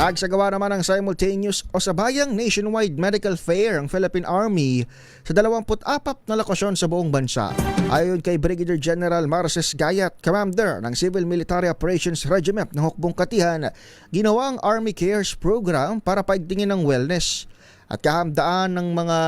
Nagsagawa naman ng simultaneous o sabayang nationwide medical fair ang Philippine Army sa 24 na lokasyon sa buong bansa. Ayon kay Brigadier General Marces Gayat, Commander ng Civil Military Operations Regiment ng Hukbong Katihan, ginawa ang Army Cares Program para paigtingin ng wellness at kahamdaan ng mga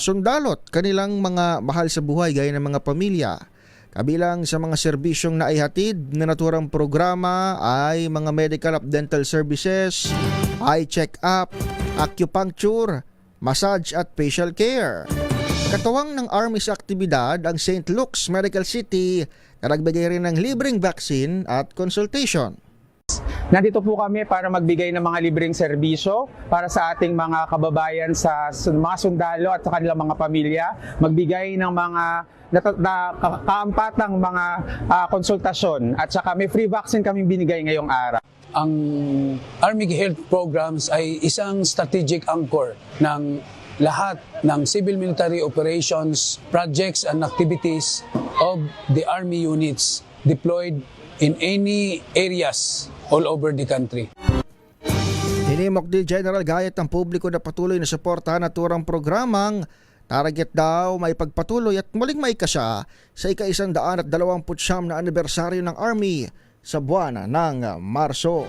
sundalot kanilang mga mahal sa buhay gaya ng mga pamilya. Kabilang sa mga serbisyong naihatid na naturang programa ay mga medical at dental services, eye check-up, acupuncture, massage at facial care. Katuwang ng Army sa aktibidad ang St. Luke's Medical City na nagbigay rin ng libreng vaccine at consultation. Nandito po kami para magbigay ng mga libreng serbisyo para sa ating mga kababayan sa mga sundalo at sa kanilang mga pamilya, magbigay ng mga kaampatang mga konsultasyon at saka may free vaccine kaming binigay ngayong araw. Ang Army Health Programs ay isang strategic anchor ng lahat ng civil military operations, projects and activities of the Army units deployed in any areas all over the country. Hinimok din General Gayat ang publiko na patuloy na suportahan at turang programang target daw may pagpatuloy at muling maikasya sa ika-129 na anibersaryo ng Army sa buwan ng Marso.